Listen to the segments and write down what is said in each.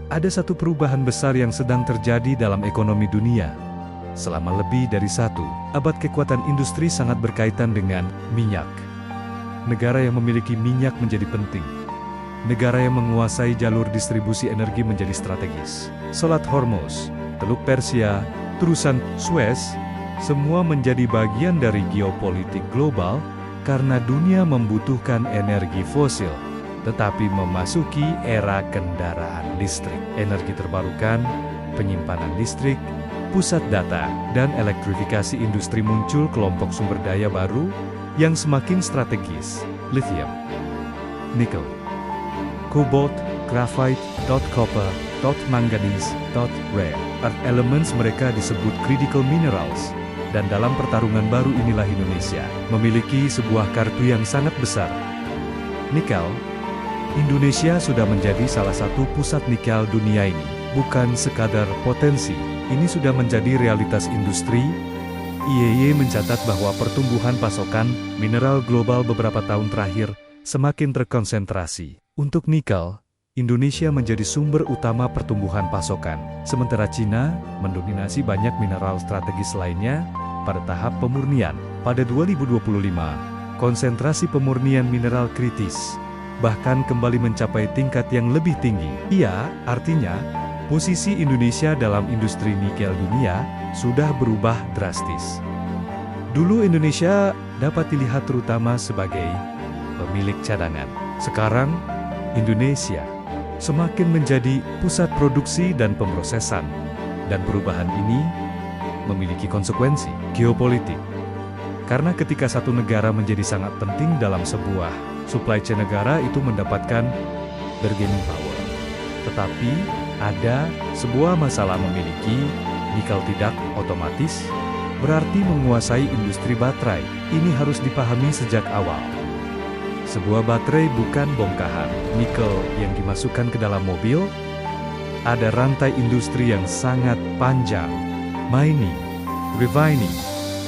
Ada satu perubahan besar yang sedang terjadi dalam ekonomi dunia. Selama lebih dari 1 abad kekuatan industri sangat berkaitan dengan minyak. Negara yang memiliki minyak menjadi penting. Negara yang menguasai jalur distribusi energi menjadi strategis. Selat Hormuz, Teluk Persia, terusan Suez, semua menjadi bagian dari geopolitik global karena dunia membutuhkan energi fosil, tetapi memasuki era kendaraan listrik, energi terbarukan, penyimpanan listrik, pusat data, dan elektrifikasi industri. Muncul kelompok sumber daya baru yang semakin strategis, lithium, nikel, cobalt, graphite, copper, manganese, rare earth elements. Mereka disebut critical minerals. Dan dalam pertarungan baru inilah Indonesia memiliki sebuah kartu yang sangat besar. Nikel. Indonesia sudah menjadi salah satu pusat nikel dunia ini. Bukan sekadar potensi, ini sudah menjadi realitas industri. IEA mencatat bahwa pertumbuhan pasokan mineral global beberapa tahun terakhir semakin terkonsentrasi. Untuk nikel, Indonesia menjadi sumber utama pertumbuhan pasokan, sementara Cina mendominasi banyak mineral strategis lainnya pada tahap pemurnian. Pada 2025, konsentrasi pemurnian mineral kritis bahkan kembali mencapai tingkat yang lebih tinggi. Artinya, posisi Indonesia dalam industri nikel dunia sudah berubah drastis. Dulu Indonesia dapat dilihat terutama sebagai pemilik cadangan. Sekarang, Indonesia semakin menjadi pusat produksi dan pemrosesan, dan perubahan ini memiliki konsekuensi geopolitik. Karena ketika satu negara menjadi sangat penting dalam sebuah supply chain, negara itu mendapatkan bargaining power. Tetapi, ada sebuah masalah: memiliki nikel tidak otomatis berarti menguasai industri baterai. Ini harus dipahami sejak awal. Sebuah baterai bukan bongkahan nikel yang dimasukkan ke dalam mobil. Ada rantai industri yang sangat panjang. Mining, refining,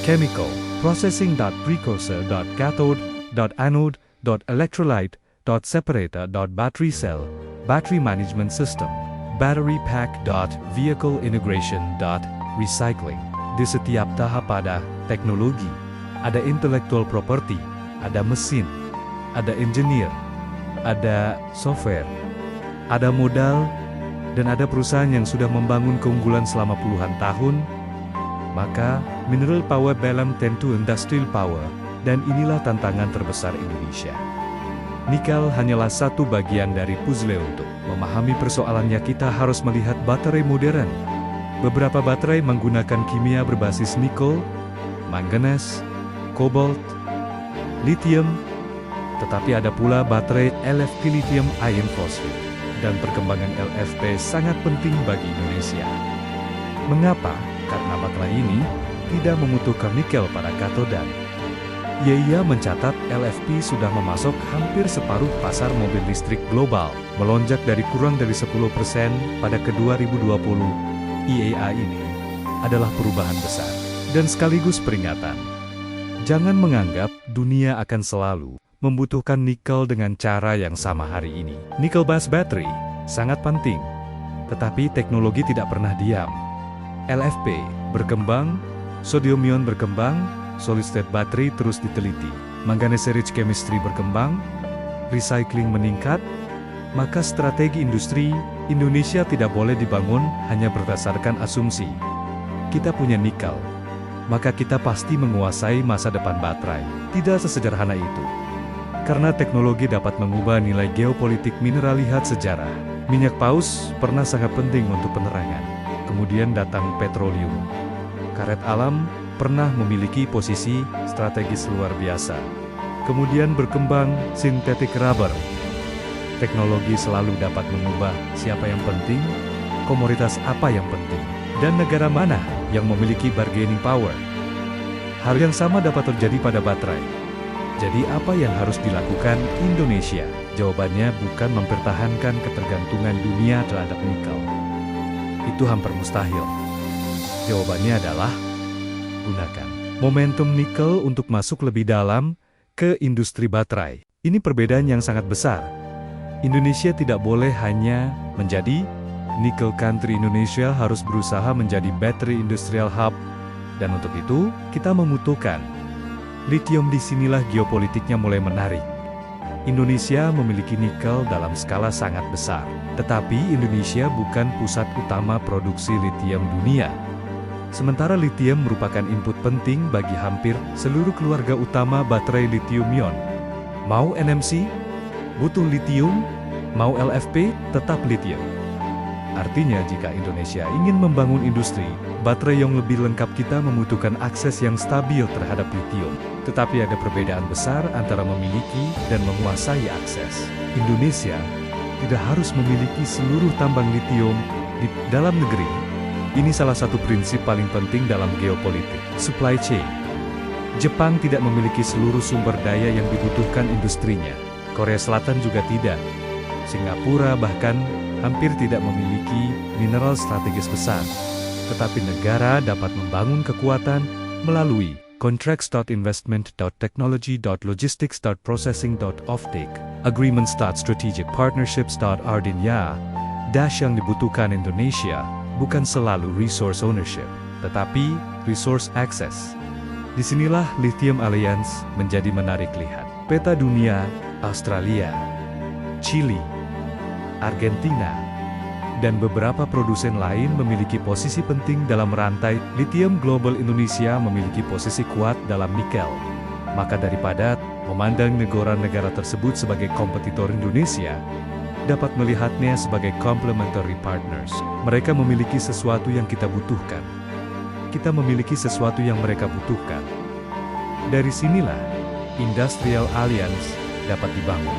chemical, processing, precursor, cathode, anode, electrolyte, separator, battery cell, battery management system, battery pack, vehicle integration, recycling. Di setiap tahap ada teknologi, ada intellectual property, ada mesin, ada engineer, ada software, ada modal, dan ada perusahaan yang sudah membangun keunggulan selama puluhan tahun. Maka, mineral power belum tentu industrial power, dan inilah tantangan terbesar Indonesia. Nikel hanyalah satu bagian dari puzzle. Untuk memahami persoalannya, kita harus melihat baterai modern. Beberapa baterai menggunakan kimia berbasis nikel, manganese, cobalt, lithium, tetapi ada pula baterai LFP, lithium iron phosphate, dan perkembangan LFP sangat penting bagi Indonesia. Mengapa? Karena baterai ini tidak membutuhkan nikel pada katoda. IEA mencatat LFP sudah memasok hampir separuh pasar mobil listrik global, melonjak dari kurang dari 10% pada ke 2020. IEA ini adalah perubahan besar dan sekaligus peringatan. Jangan menganggap dunia akan selalu membutuhkan nikel dengan cara yang sama hari ini. Nickel-based battery sangat penting, tetapi teknologi tidak pernah diam. LFP berkembang, sodium-ion berkembang, solid-state battery terus diteliti, manganese-rich chemistry berkembang, recycling meningkat. Maka strategi industri Indonesia tidak boleh dibangun hanya berdasarkan asumsi. Kita punya nikel, maka kita pasti menguasai masa depan baterai. Tidak sesederhana itu. Karena teknologi dapat mengubah nilai geopolitik mineral. Lihat sejarah. Minyak paus pernah sangat penting untuk penerangan. Kemudian datang petroleum. Karet alam pernah memiliki posisi strategis luar biasa. Kemudian berkembang synthetic rubber. Teknologi selalu dapat mengubah siapa yang penting, komoditas apa yang penting, dan negara mana yang memiliki bargaining power. Hal yang sama dapat terjadi pada baterai. Jadi apa yang harus dilakukan Indonesia? Jawabannya bukan mempertahankan ketergantungan dunia terhadap nikel. Itu hampir mustahil. Jawabannya adalah gunakan momentum nikel untuk masuk lebih dalam ke industri baterai. Ini perbedaan yang sangat besar. Indonesia tidak boleh hanya menjadi Nickel Country Indonesia harus berusaha menjadi battery industrial hub, dan untuk itu, kita membutuhkan lithium. Disinilah geopolitiknya mulai menarik. Indonesia memiliki nikel dalam skala sangat besar, tetapi Indonesia bukan pusat utama produksi lithium dunia. Sementara lithium merupakan input penting bagi hampir seluruh keluarga utama baterai lithium-ion. Mau NMC? Butuh lithium? Mau LFP? Tetap lithium. Artinya jika Indonesia ingin membangun industri baterai yang lebih lengkap, kita membutuhkan akses yang stabil terhadap lithium. Tetapi ada perbedaan besar antara memiliki dan menguasai akses. Indonesia tidak harus memiliki seluruh tambang lithium di dalam negeri. Ini salah satu prinsip paling penting dalam geopolitik supply chain. Jepang tidak memiliki seluruh sumber daya yang dibutuhkan industrinya. Korea Selatan juga tidak. Singapura bahkan hampir tidak memiliki mineral strategis besar. Tetapi negara dapat membangun kekuatan melalui contracts.investment.technology.logistics.processing.offtake, agreements.strategic partnerships.ardinya. Yang dibutuhkan Indonesia bukan selalu resource ownership, tetapi resource access. Disinilah Lithium Alliance menjadi menarik. Lihat peta dunia. Australia, Chili, Argentina, dan beberapa produsen lain memiliki posisi penting dalam rantai lithium global. Indonesia memiliki posisi kuat dalam nikel. Maka daripada memandang negara-negara tersebut sebagai kompetitor Indonesia, dapat melihatnya sebagai complementary partners. Mereka memiliki sesuatu yang kita butuhkan. Kita memiliki sesuatu yang mereka butuhkan. Dari sinilah Industrial Alliance dapat dibangun.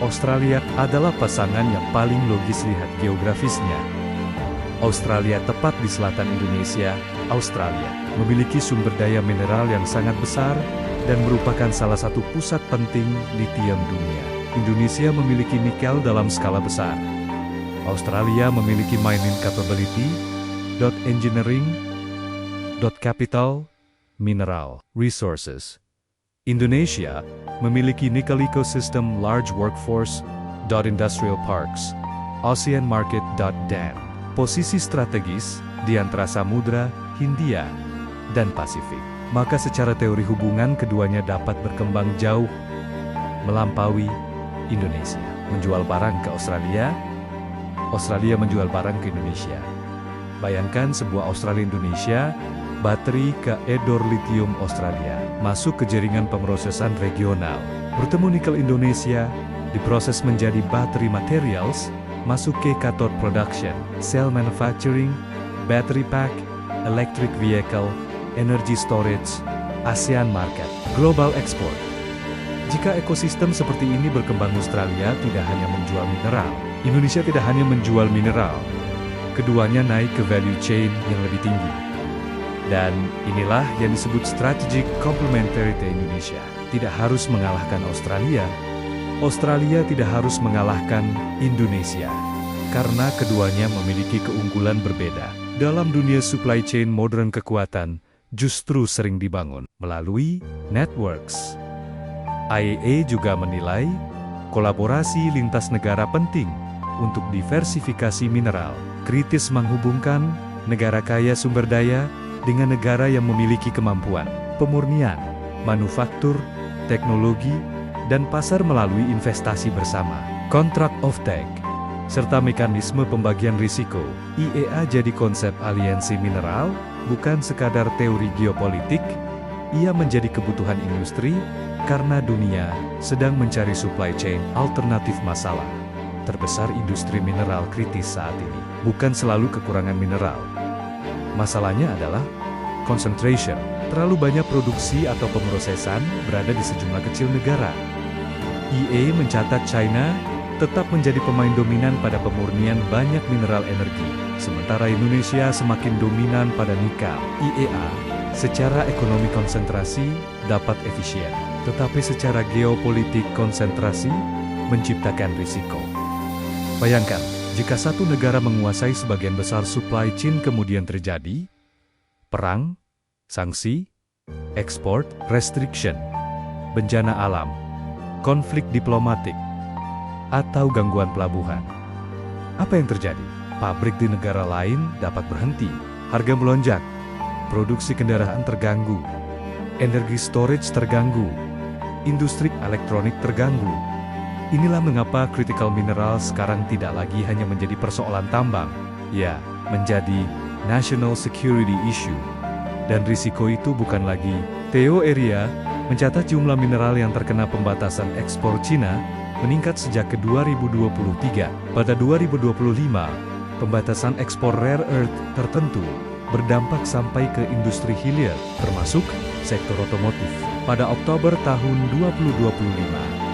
Australia adalah pasangan yang paling logis. Lihat geografisnya. Australia tepat di selatan Indonesia. Australia memiliki sumber daya mineral yang sangat besar dan merupakan salah satu pusat penting lithium dunia. Indonesia memiliki nikel dalam skala besar. Australia memiliki mining capability, engineering, capital, mineral resources. Indonesia memiliki nickel ecosystem, large workforce, industrial parks, ocean market, posisi strategis di antara Samudra Hindia dan Pasifik. Maka secara teori hubungan keduanya dapat berkembang jauh melampaui Indonesia. Menjual barang ke Australia, Australia menjual barang ke Indonesia. Bayangkan sebuah Australia-Indonesia, baterai ke Edor Lithium Australia, masuk ke jaringan pemrosesan regional. Bertemu nikel Indonesia, diproses menjadi baterai materials, masuk ke cathode production, cell manufacturing, battery pack, electric vehicle, energy storage, ASEAN market, global export. Jika ekosistem seperti ini berkembang, Australia tidak hanya menjual mineral, Indonesia tidak hanya menjual mineral. Keduanya naik ke value chain yang lebih tinggi. Dan inilah yang disebut strategic complementarity. Indonesia tidak harus mengalahkan Australia. Australia tidak harus mengalahkan Indonesia. Karena keduanya memiliki keunggulan berbeda. Dalam dunia supply chain modern, kekuatan justru sering dibangun melalui networks. IEA juga menilai kolaborasi lintas negara penting untuk diversifikasi mineral. Kritis menghubungkan negara kaya sumber daya dengan negara yang memiliki kemampuan pemurnian, manufaktur, teknologi, dan pasar melalui investasi bersama, kontrak offtake, serta mekanisme pembagian risiko. IEA jadi konsep aliansi mineral, bukan sekadar teori geopolitik. Ia menjadi kebutuhan industri, karena dunia sedang mencari supply chain alternatif. Masalah terbesar industri mineral kritis saat ini bukan selalu kekurangan mineral. Masalahnya adalah concentration. Terlalu banyak produksi atau pemrosesan berada di sejumlah kecil negara. IEA mencatat China tetap menjadi pemain dominan pada pemurnian banyak mineral energi, sementara Indonesia semakin dominan pada nikel. IEA secara ekonomi konsentrasi dapat efisien, tetapi secara geopolitik konsentrasi menciptakan risiko. Bayangkan, jika satu negara menguasai sebagian besar supply chain, kemudian terjadi perang, sanksi, ekspor, restriction, bencana alam, konflik diplomatik, atau gangguan pelabuhan. Apa yang terjadi? pabrik di negara lain dapat berhenti, harga melonjak, produksi kendaraan terganggu, energi storage terganggu, industri elektronik terganggu. Inilah mengapa critical mineral sekarang tidak lagi hanya menjadi persoalan tambang, ya, menjadi national security issue. Dan risiko itu bukan lagi. Theo Eria mencatat jumlah mineral yang terkena pembatasan ekspor Cina meningkat sejak ke 2023. Pada 2025, pembatasan ekspor rare earth tertentu berdampak sampai ke industri hilir, termasuk sektor otomotif. Pada Oktober tahun 2025,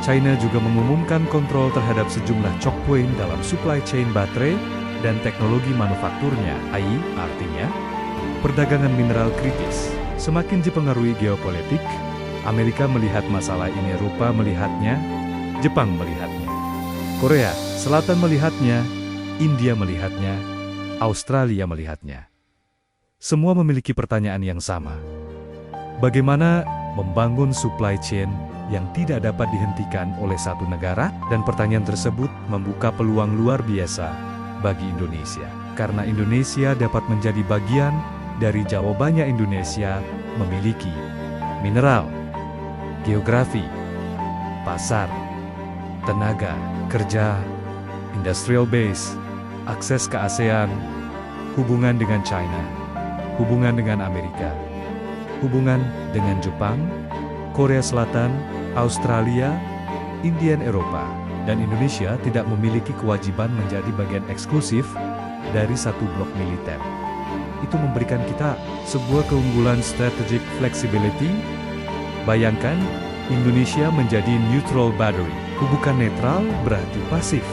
China juga mengumumkan kontrol terhadap sejumlah choke point dalam supply chain baterai dan teknologi manufakturnya. Artinya, perdagangan mineral kritis semakin dipengaruhi geopolitik. Amerika melihat masalah ini, Eropa melihatnya, Jepang melihatnya, Korea Selatan melihatnya, India melihatnya, Australia melihatnya. Semua memiliki pertanyaan yang sama. Bagaimana membangun supply chain yang tidak dapat dihentikan oleh satu negara? Dan pertanyaan tersebut membuka peluang luar biasa bagi Indonesia. Karena Indonesia dapat menjadi bagian dari jawabannya. Indonesia memiliki mineral, geografi, pasar, tenaga kerja, industrial base, akses ke ASEAN, hubungan dengan China, hubungan dengan Amerika, hubungan dengan Jepang, Korea Selatan, Australia, India, Eropa, dan Indonesia tidak memiliki kewajiban menjadi bagian eksklusif dari satu blok militer. Itu memberikan kita sebuah keunggulan strategic flexibility. Bayangkan, Indonesia menjadi neutral battery. Bukan netral berarti pasif,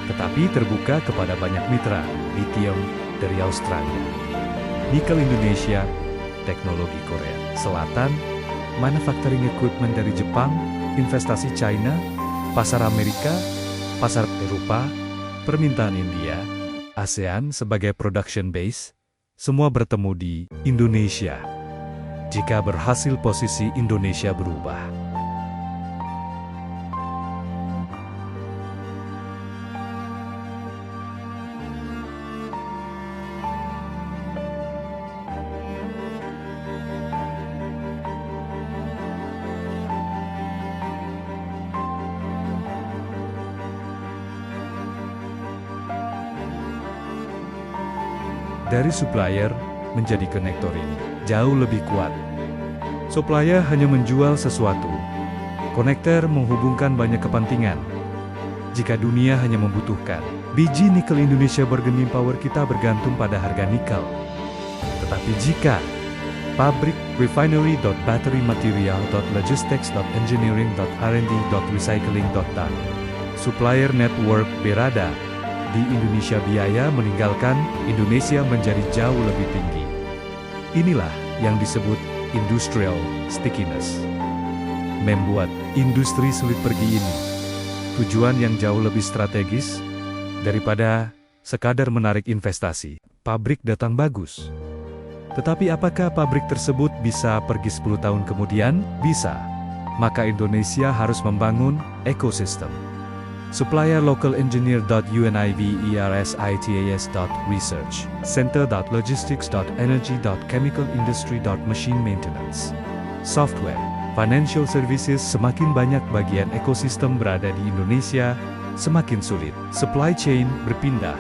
tetapi terbuka kepada banyak mitra. Lithium dari Australia, nikel Indonesia, teknologi Korea Selatan, manufacturing equipment dari Jepang, investasi China, pasar Amerika, pasar Eropa, permintaan India, ASEAN sebagai production base, semua bertemu di Indonesia. Jika berhasil, posisi Indonesia berubah. Dari supplier menjadi konektor ini jauh lebih kuat. Supplier hanya menjual sesuatu. Konektor menghubungkan banyak kepentingan. Jika dunia hanya membutuhkan biji nikel, Indonesia bargaining power kita bergantung pada harga nikel. Tetapi jika pabrik refinery.batterymaterial.logistics.engineering.rd.recycling.dan supplier network berada di Indonesia, biaya meninggalkan Indonesia menjadi jauh lebih tinggi. Inilah yang disebut industrial stickiness. Membuat industri sulit pergi ini. Tujuan yang jauh lebih strategis daripada sekadar menarik investasi. Pabrik datang bagus. Tetapi apakah pabrik tersebut bisa pergi 10 tahun kemudian? Bisa. Maka Indonesia harus membangun ekosistem. Supplier local engineer.universITAS.research center.logistics.energy.chemical-industry.machine maintenance software financial services. Semakin banyak bagian ekosistem berada di Indonesia, semakin sulit supply chain berpindah.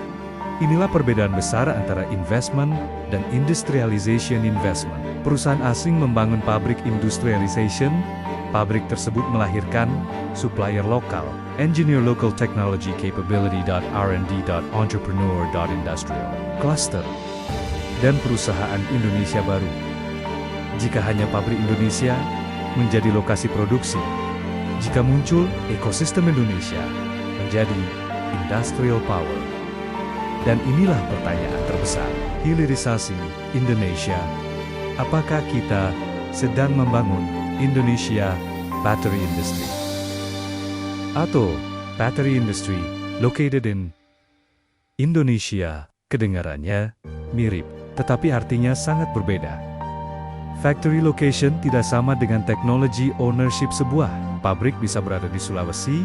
Inilah perbedaan besar antara investment dan industrialization investment. Perusahaan asing membangun pabrik industrialization. Pabrik tersebut melahirkan supplier lokal, engineer local technology capability.R&D.entrepreneur.industrial cluster, dan perusahaan Indonesia baru. Jika hanya pabrik Indonesia menjadi lokasi produksi, jika muncul ekosistem Indonesia menjadi industrial power. Dan inilah pertanyaan terbesar, hilirisasi Indonesia. Apakah kita sedang membangun Indonesia battery industry atau battery industry located in Indonesia? Kedengarannya mirip, tetapi artinya sangat berbeda. Factory location tidak sama dengan teknologi ownership. Sebuah pabrik bisa berada di Sulawesi,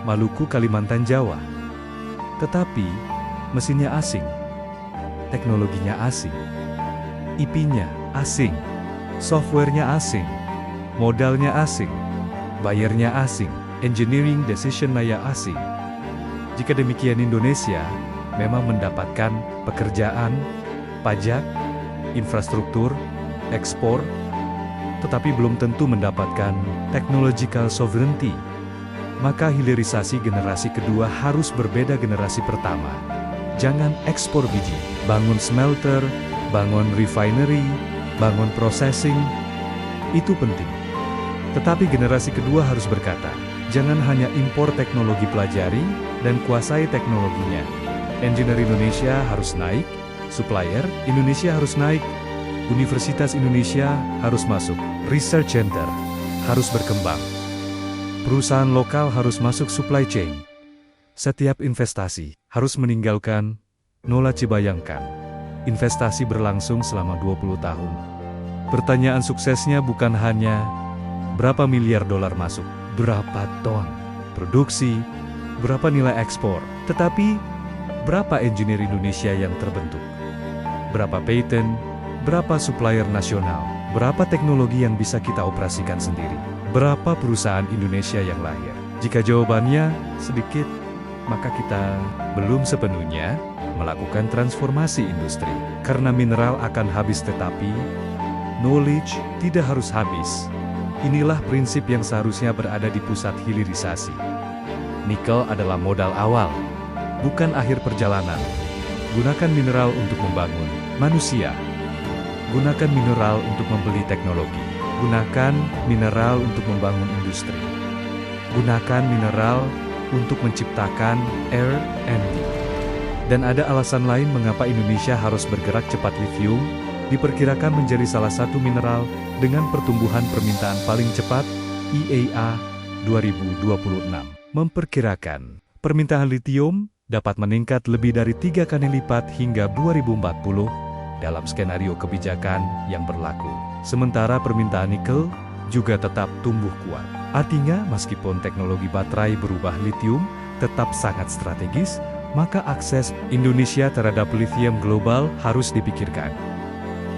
Maluku, Kalimantan, Jawa. Tetapi mesinnya asing, teknologinya asing, IP-nya asing, software-nya asing, modalnya asing, bayarnya asing, engineering decision-nya asing. Jika demikian, Indonesia memang mendapatkan pekerjaan, pajak, infrastruktur, ekspor, tetapi belum tentu mendapatkan technological sovereignty. Maka hilirisasi generasi kedua harus berbeda generasi pertama. Jangan ekspor biji, bangun smelter, bangun refinery, bangun processing, itu penting. Tetapi generasi kedua harus berkata, jangan hanya impor teknologi, pelajari dan kuasai teknologinya. Engineer Indonesia harus naik, supplier Indonesia harus naik, Universitas Indonesia harus masuk, research center harus berkembang, perusahaan lokal harus masuk supply chain. Setiap investasi harus meninggalkan knowledge. Bayangkan, investasi berlangsung selama 20 tahun. Pertanyaan suksesnya bukan hanya berapa miliar dolar masuk, berapa ton produksi, berapa nilai ekspor, tetapi berapa engineer Indonesia yang terbentuk, berapa patent, berapa supplier nasional, berapa teknologi yang bisa kita operasikan sendiri, berapa perusahaan Indonesia yang lahir. Jika jawabannya sedikit, maka kita belum sepenuhnya melakukan transformasi industri. Karena mineral akan habis tetapi knowledge tidak harus habis. Inilah prinsip yang seharusnya berada di pusat hilirisasi. Nikel adalah modal awal, bukan akhir perjalanan. Gunakan mineral untuk membangun manusia. Gunakan mineral untuk membeli teknologi. Gunakan mineral untuk membangun industri. Gunakan mineral untuk menciptakan R&D. Dan ada alasan lain mengapa Indonesia harus bergerak cepat. Lithium diperkirakan menjadi salah satu mineral dengan pertumbuhan permintaan paling cepat. IEA 2026 memperkirakan permintaan lithium dapat meningkat lebih dari 3 kali lipat hingga 2040 dalam skenario kebijakan yang berlaku. Sementara permintaan nikel juga tetap tumbuh kuat. Artinya, meskipun teknologi baterai berubah, lithium tetap sangat strategis, maka akses Indonesia terhadap lithium global harus dipikirkan.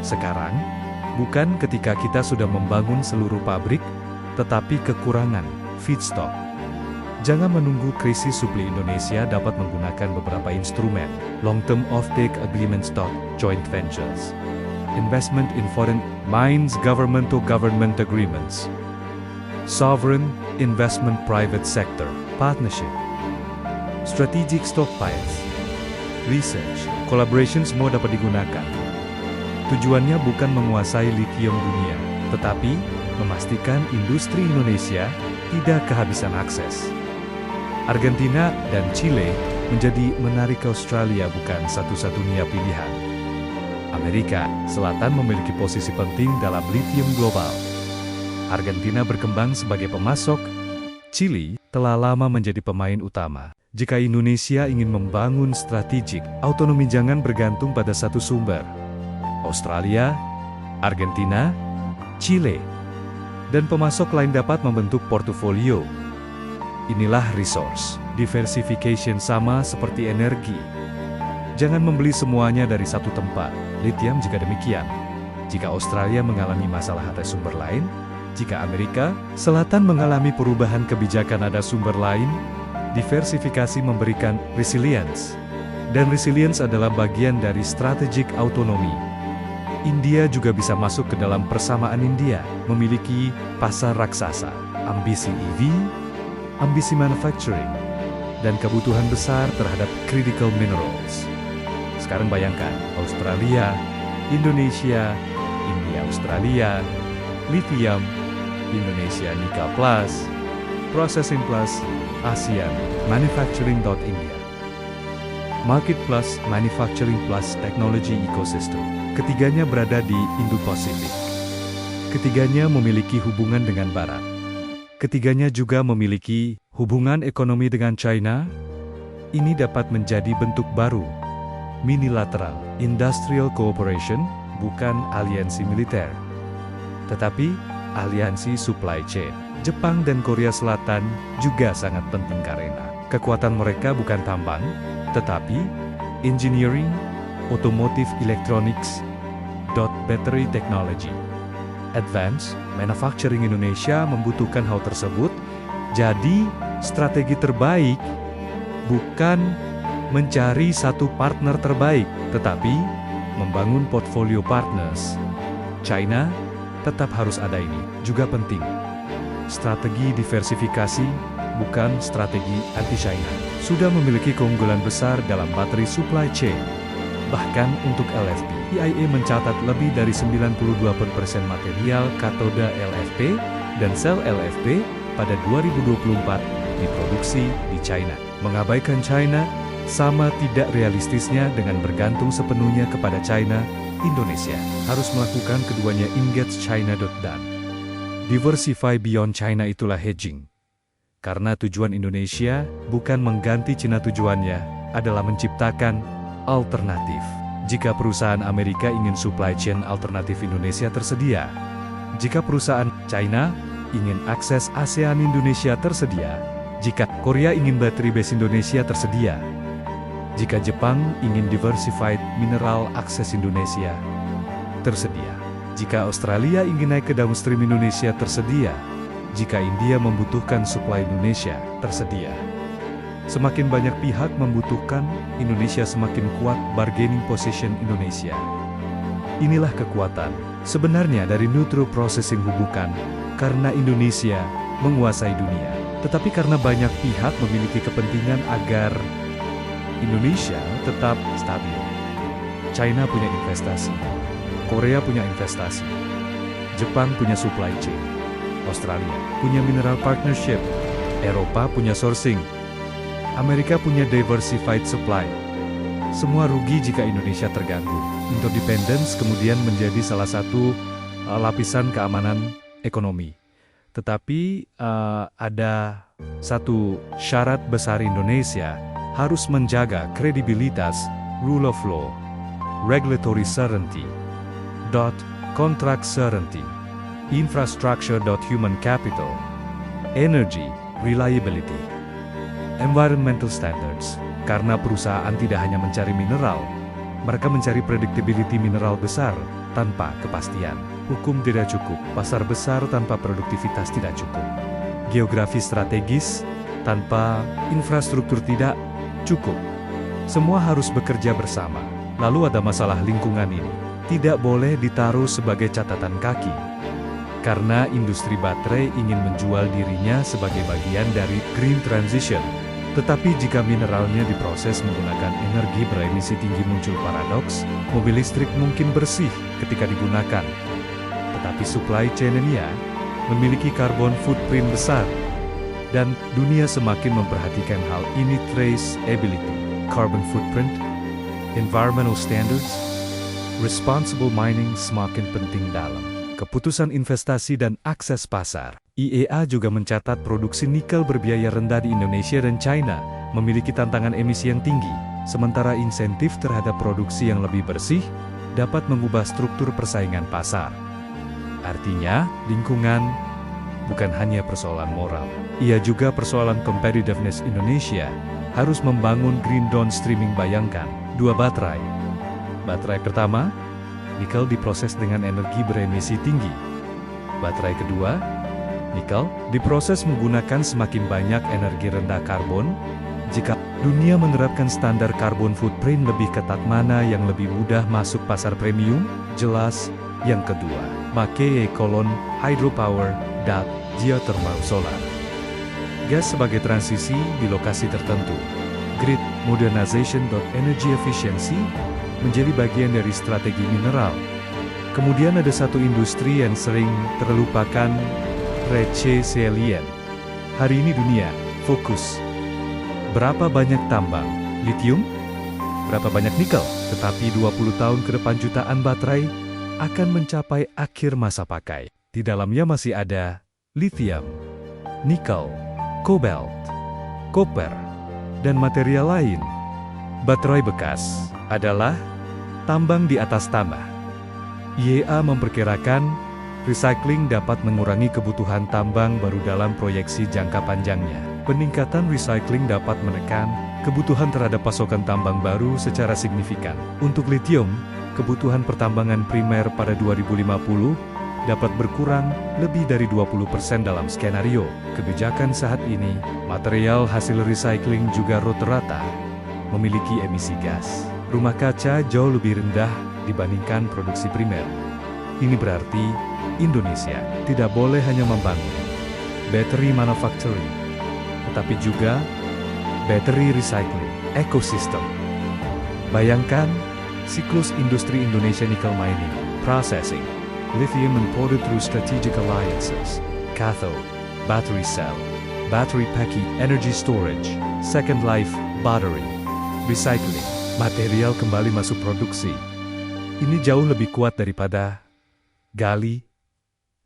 Sekarang, bukan ketika kita sudah membangun seluruh pabrik, tetapi kekurangan feedstock. Jangan menunggu krisis supli. Indonesia dapat menggunakan beberapa instrumen, long-term offtake agreements, joint ventures, investment in foreign mines, government-to-government agreements, sovereign investment, private sector partnership, strategic stockpiles, research, collaboration, semua dapat digunakan. Tujuannya bukan menguasai lithium dunia, tetapi memastikan industri Indonesia tidak kehabisan akses. Argentina dan Chile menjadi menarik ke Australia bukan satu-satunya pilihan. Amerika Selatan memiliki posisi penting dalam lithium global. Argentina berkembang sebagai pemasok, Chile telah lama menjadi pemain utama. Jika Indonesia ingin membangun strategik autonomi, jangan bergantung pada satu sumber. Australia, Argentina, Chile, dan pemasok lain dapat membentuk portofolio. Inilah resource diversification, sama seperti energi. Jangan membeli semuanya dari satu tempat. Lithium juga demikian. Jika Australia mengalami masalah, ada sumber lain. Jika Amerika Selatan mengalami perubahan kebijakan, ada sumber lain. Diversifikasi memberikan resilience. Dan resilience adalah bagian dari strategic autonomy. India juga bisa masuk ke dalam persamaan. India memiliki pasar raksasa, ambisi EV, ambisi manufacturing, dan kebutuhan besar terhadap critical minerals. Sekarang bayangkan, Australia, Indonesia, India, Australia, lithium, Indonesia, nickel plus, processing plus, ASEAN, manufacturing. India, market plus, manufacturing plus, technology ecosystem. Ketiganya berada di Indo-Pasifik. Ketiganya memiliki hubungan dengan Barat. Ketiganya juga memiliki hubungan ekonomi dengan China. Ini dapat menjadi bentuk baru, minilateral, industrial cooperation, bukan aliansi militer, tetapi aliansi supply chain. Jepang dan Korea Selatan juga sangat penting karena kekuatan mereka bukan tambang, tetapi engineering, automotive electronics, battery technology. Advanced manufacturing Indonesia membutuhkan hal tersebut, jadi strategi terbaik bukan mencari satu partner terbaik, tetapi membangun portfolio partners. China tetap harus ada, ini juga penting. Strategi diversifikasi, bukan strategi anti-China. Sudah memiliki keunggulan besar dalam baterai supply chain. Bahkan untuk LFP, IAE mencatat lebih dari 92% material katoda LFP dan sel LFP pada 2024 diproduksi di China. Mengabaikan China sama tidak realistisnya dengan bergantung sepenuhnya kepada China. Indonesia harus melakukan keduanya. Engage China. Diversify beyond China, itulah hedging. Karena tujuan Indonesia bukan mengganti Cina, tujuannya adalah menciptakan alternatif. Jika perusahaan Amerika ingin supply chain alternatif, Indonesia tersedia. Jika perusahaan China ingin akses ASEAN, Indonesia tersedia. Jika Korea ingin battery base, Indonesia tersedia. Jika Jepang ingin diversified mineral, akses Indonesia tersedia. Jika Australia ingin naik ke downstream, Indonesia tersedia. Jika India membutuhkan supply, Indonesia tersedia. Semakin banyak pihak membutuhkan, Indonesia semakin kuat bargaining position Indonesia. Inilah kekuatan sebenarnya dari neutral processing, bukan karena Indonesia menguasai dunia, tetapi karena banyak pihak memiliki kepentingan agar Indonesia tetap stabil. China punya investasi, Korea punya investasi, Jepang punya supply chain, Australia punya mineral partnership, Eropa punya sourcing, Amerika punya diversified supply. Semua rugi jika Indonesia terganggu. Interdependence kemudian menjadi salah satu lapisan keamanan ekonomi. Tetapi ada satu syarat besar, Indonesia harus menjaga kredibilitas, rule of law, regulatory certainty, contract certainty, infrastructure, human capital, energy, reliability, environmental standards. Karena perusahaan tidak hanya mencari mineral, mereka mencari predictability mineral besar tanpa kepastian. Hukum tidak cukup, pasar besar tanpa produktivitas tidak cukup. Geografi strategis tanpa infrastruktur tidak cukup. Semua harus bekerja bersama. Lalu ada masalah lingkungan ini. Tidak boleh ditaruh sebagai catatan kaki. Karena industri baterai ingin menjual dirinya sebagai bagian dari green transition. Tetapi jika mineralnya diproses menggunakan energi beremisi tinggi, muncul paradoks, mobil listrik mungkin bersih ketika digunakan. Tetapi supply chain-nya memiliki carbon footprint besar. Dan dunia semakin memperhatikan hal ini, traceability, carbon footprint, environmental standards, responsible mining semakin penting dalam keputusan investasi dan akses pasar. IEA juga mencatat produksi nikel berbiaya rendah di Indonesia dan China memiliki tantangan emisi yang tinggi, sementara insentif terhadap produksi yang lebih bersih dapat mengubah struktur persaingan pasar. Artinya, lingkungan bukan hanya persoalan moral, ia juga persoalan competitiveness. Indonesia harus membangun green downstreaming. Bayangkan, dua baterai. Baterai pertama, nikel diproses dengan energi beremisi tinggi. Baterai kedua, nikel diproses menggunakan semakin banyak energi rendah karbon. Jika dunia menerapkan standar carbon footprint lebih ketat, mana yang lebih mudah masuk pasar premium? Jelas, yang kedua. Make hydropower, geothermal, solar. Gas sebagai transisi di lokasi tertentu. Grid modernization, energy efficiency menjadi bagian dari strategi mineral. Kemudian ada satu industri yang sering terlupakan, resilient. Hari ini dunia fokus. Berapa banyak tambang lithium? Berapa banyak nikel? Tetapi 20 tahun ke depan jutaan baterai akan mencapai akhir masa pakai. Di dalamnya masih ada lithium, nikel, cobalt, koper, dan material lain. Baterai bekas adalah tambang di atas tanah. IEA memperkirakan recycling dapat mengurangi kebutuhan tambang baru dalam proyeksi jangka panjangnya. Peningkatan recycling dapat menekan kebutuhan terhadap pasokan tambang baru secara signifikan. Untuk litium, kebutuhan pertambangan primer pada 2050 dapat berkurang lebih dari 20% dalam skenario kebijakan saat ini. Material hasil recycling juga rata-rata memiliki emisi gas rumah kaca jauh lebih rendah dibandingkan produksi primer. Ini berarti Indonesia tidak boleh hanya membangun battery manufacturing, tetapi juga battery recycling ecosystem. Bayangkan siklus industri Indonesia nickel mining, processing, lithium imported through strategic alliances, cathode, battery cell, battery packing, energy storage, second life, battery, recycling, material kembali masuk produksi. Ini jauh lebih kuat daripada gali,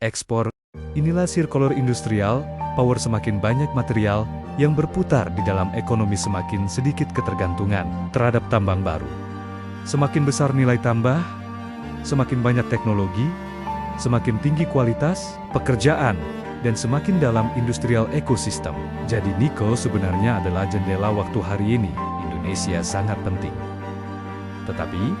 ekspor. Inilah circular industrial, power semakin banyak material yang berputar di dalam ekonomi semakin sedikit ketergantungan terhadap tambang baru. Semakin besar nilai tambah, semakin banyak teknologi, semakin tinggi kualitas pekerjaan, dan semakin dalam industrial ekosistem. Jadi nikel sebenarnya adalah jendela waktu hari ini. Indonesia sangat penting. Tetapi,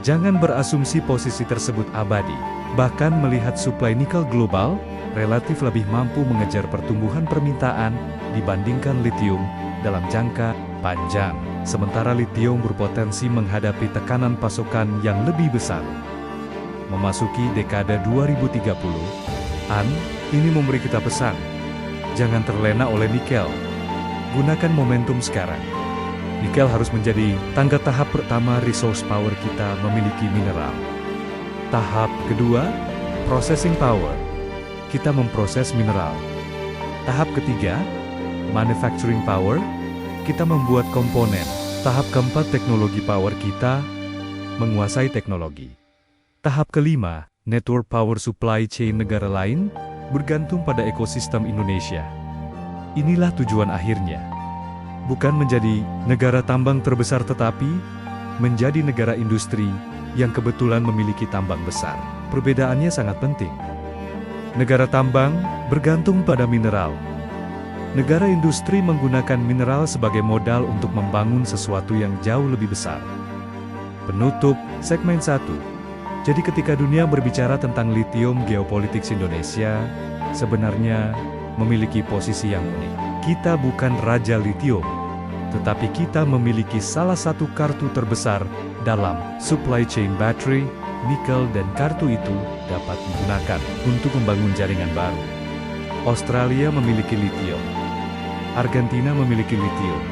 jangan berasumsi posisi tersebut abadi. Bahkan melihat suplai nikel global, relatif lebih mampu mengejar pertumbuhan permintaan dibandingkan litium dalam jangka panjang. Sementara litium berpotensi menghadapi tekanan pasokan yang lebih besar. Memasuki dekade 2030-an, ini memberi kita pesan. Jangan terlena oleh nikel. Gunakan momentum sekarang. Nikel harus menjadi tangga tahap pertama resource power kita memiliki mineral. Tahap kedua, processing power. Kita memproses mineral. Tahap ketiga, manufacturing power. Kita membuat komponen. Tahap keempat, teknologi power kita menguasai teknologi. Tahap kelima, network power supply chain negara lain bergantung pada ekosistem Indonesia. Inilah tujuan akhirnya. Bukan menjadi negara tambang terbesar tetapi menjadi negara industri yang kebetulan memiliki tambang besar. Perbedaannya sangat penting. Negara tambang bergantung pada mineral. Negara industri menggunakan mineral sebagai modal untuk membangun sesuatu yang jauh lebih besar. Penutup segmen 1. Jadi ketika dunia berbicara tentang litium, geopolitik Indonesia sebenarnya memiliki posisi yang unik. Kita bukan raja litium, tetapi kita memiliki salah satu kartu terbesar dalam supply chain battery, nikel, dan kartu itu dapat digunakan untuk membangun jaringan baru. Australia memiliki litium, Argentina memiliki litium,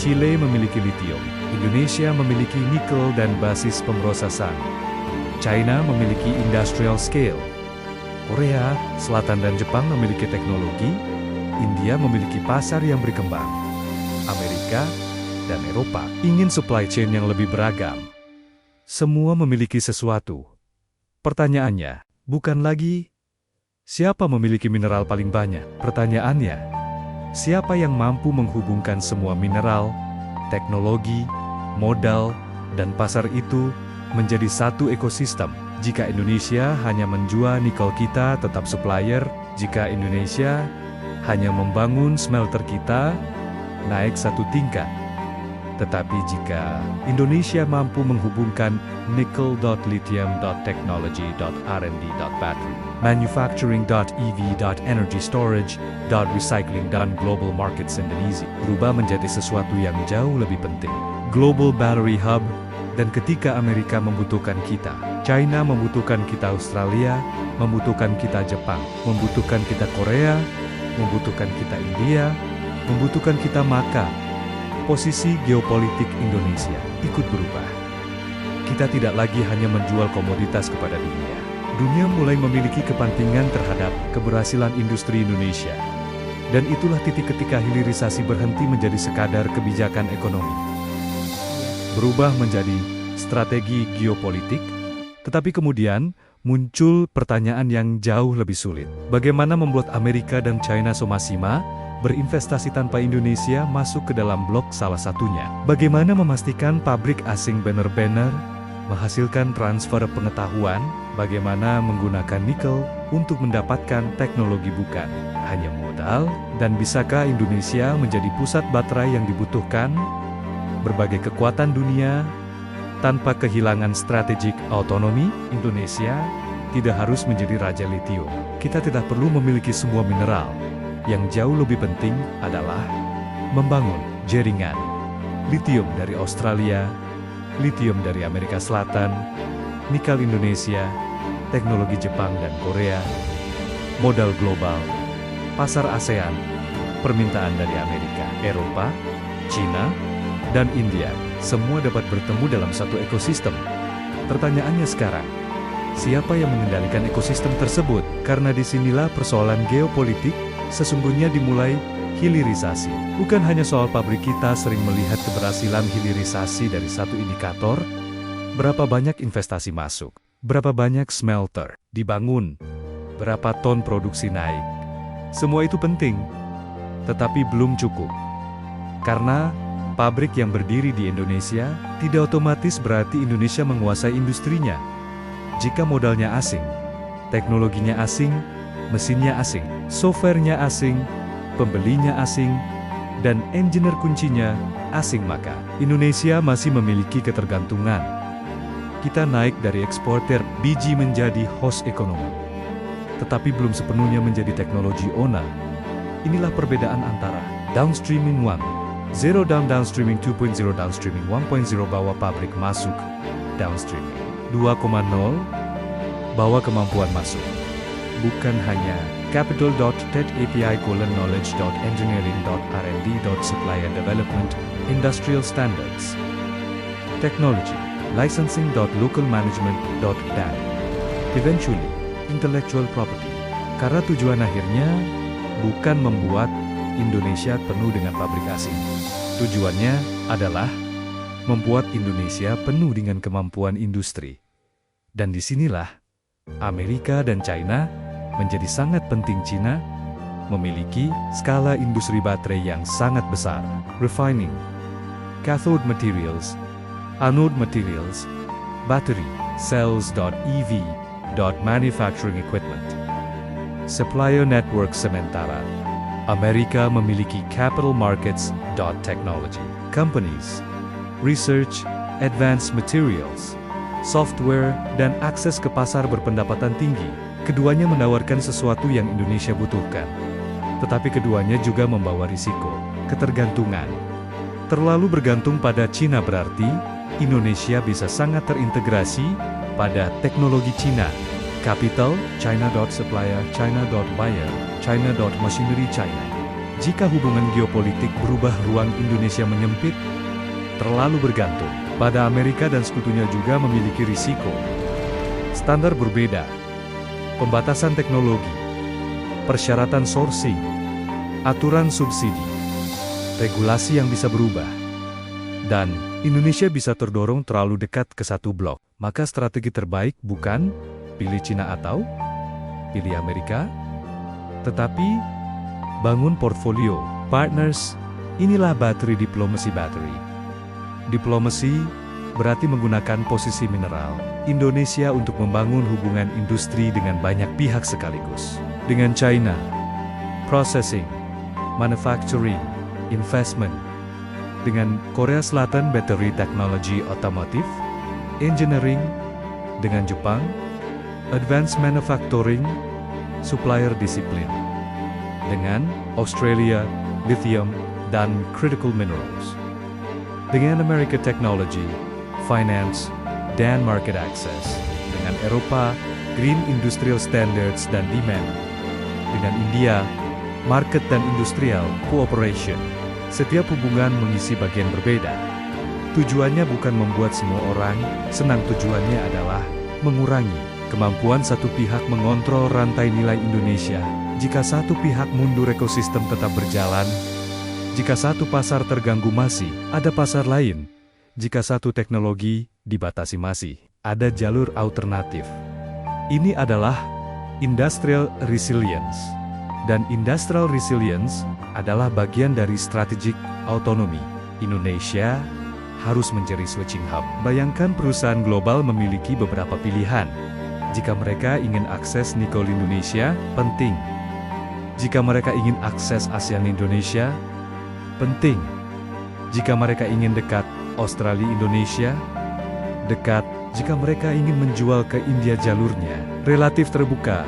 Chile memiliki litium, Indonesia memiliki nikel dan basis pemrosesan. China memiliki industrial scale. Korea Selatan dan Jepang memiliki teknologi. India memiliki pasar yang berkembang. Amerika dan Eropa ingin supply chain yang lebih beragam. Semua memiliki sesuatu. Pertanyaannya, bukan lagi siapa memiliki mineral paling banyak. Pertanyaannya, siapa yang mampu menghubungkan semua mineral, teknologi, modal, dan pasar itu menjadi satu ekosistem. Jika Indonesia hanya menjual nikel, kita tetap supplier. Jika Indonesia hanya membangun smelter, kita naik satu tingkat. Tetapi jika Indonesia mampu menghubungkan nickel.lithium.technology.rnd.battery, manufacturing.ev.energy storage.recycling dan global markets Indonesia berubah menjadi sesuatu yang jauh lebih penting. Global Battery Hub. Dan ketika Amerika membutuhkan kita, China membutuhkan kita, Australia membutuhkan kita, Jepang membutuhkan kita, Korea membutuhkan kita, India membutuhkan kita, maka posisi geopolitik Indonesia ikut berubah. Kita tidak lagi hanya menjual komoditas kepada dunia. Dunia mulai memiliki kepentingan terhadap keberhasilan industri Indonesia. Dan itulah titik ketika hilirisasi berhenti menjadi sekadar kebijakan ekonomi, berubah menjadi strategi geopolitik. Tetapi kemudian muncul pertanyaan yang jauh lebih sulit. Bagaimana membuat Amerika dan China sama-sama berinvestasi tanpa Indonesia masuk ke dalam blok salah satunya? Bagaimana memastikan pabrik asing benar-benar menghasilkan transfer pengetahuan? Bagaimana menggunakan nikel untuk mendapatkan teknologi bukan hanya modal, dan bisakah Indonesia menjadi pusat baterai yang dibutuhkan berbagai kekuatan dunia tanpa kehilangan strategik otonomi? Indonesia tidak harus menjadi raja litium. Kita tidak perlu memiliki semua mineral. Yang jauh lebih penting adalah membangun jaringan litium dari Australia, litium dari Amerika Selatan, nikel Indonesia, teknologi Jepang dan Korea, modal global, pasar ASEAN, permintaan dari Amerika, Eropa, China, dan India, semua dapat bertemu dalam satu ekosistem. Pertanyaannya sekarang, siapa yang mengendalikan ekosistem tersebut? Karena disinilah persoalan geopolitik sesungguhnya dimulai. Hilirisasi bukan hanya soal pabrik. Kita sering melihat keberhasilan hilirisasi dari satu indikator, berapa banyak investasi masuk, berapa banyak smelter dibangun, berapa ton produksi naik. Semua itu penting, tetapi belum cukup. Karena pabrik yang berdiri di Indonesia tidak otomatis berarti Indonesia menguasai industrinya. Jika modalnya asing, teknologinya asing, mesinnya asing, softwarenya asing, pembelinya asing, dan engineer kuncinya asing, maka Indonesia masih memiliki ketergantungan. Kita naik dari eksportir biji menjadi host ekonomi, tetapi belum sepenuhnya menjadi teknologi owner. Inilah perbedaan antara downstreaming 1.0 dan downstreaming 2.0. Downstreaming 1.0 bawa pabrik masuk, downstreaming 2.0 bawa kemampuan masuk. Bukan hanya capital.tech.api:/knowledge.engineering.rd.supplier-development, industrial standards, technology, licensing.local-management.dan, eventually, intellectual property. Karena tujuan akhirnya bukan membuat Indonesia penuh dengan pabrik asing. Tujuannya adalah membuat Indonesia penuh dengan kemampuan industri. Dan disinilah Amerika dan China menjadi sangat penting. China memiliki skala industri baterai yang sangat besar, refining, cathode materials, anode materials, battery, cells.ev, manufacturing equipment, supplier network. Sementara Amerika memiliki capital markets, technology, companies, research, advanced materials, software, dan akses ke pasar berpendapatan tinggi. Keduanya menawarkan sesuatu yang Indonesia butuhkan. Tetapi keduanya juga membawa risiko, ketergantungan. Terlalu bergantung pada China berarti, Indonesia bisa sangat terintegrasi pada teknologi China. Capital, China.supplier, China.buyer, China.machinery China. Jika hubungan geopolitik berubah, ruang Indonesia menyempit, terlalu bergantung pada Amerika dan sekutunya juga memiliki risiko. Standar berbeda, pembatasan teknologi, persyaratan sourcing, aturan subsidi, regulasi yang bisa berubah, dan Indonesia bisa terdorong terlalu dekat ke satu blok. Maka strategi terbaik bukan pilih Cina atau pilih Amerika, tetapi bangun portfolio partners. Inilah battery diplomacy. Diplomasi berarti menggunakan posisi mineral Indonesia untuk membangun hubungan industri dengan banyak pihak sekaligus. Dengan China, processing, manufacturing, investment. Dengan Korea Selatan, battery technology, otomotif, engineering. Dengan Jepang, advanced manufacturing, supplier discipline. Dengan Australia, lithium, dan critical minerals. Dengan Amerika, technology, finance, dan market access. Dengan Eropa, green industrial standards dan demand. Dengan India, market dan industrial cooperation. Setiap hubungan mengisi bagian berbeda. Tujuannya bukan membuat semua orang senang, tujuannya adalah mengurangi kemampuan satu pihak mengontrol rantai nilai Indonesia. Jika satu pihak mundur, ekosistem tetap berjalan. Jika satu pasar terganggu, masih ada pasar lain. Jika satu teknologi dibatasi, masih ada jalur alternatif. Ini adalah industrial resilience. Dan industrial resilience adalah bagian dari strategic autonomy. Indonesia harus menjadi switching hub. Bayangkan perusahaan global memiliki beberapa pilihan. Jika mereka ingin akses nikel Indonesia, penting. Jika mereka ingin akses ASEAN Indonesia, penting. Jika mereka ingin dekat Australia Indonesia, dekat. Jika mereka ingin menjual ke India, jalurnya relatif terbuka.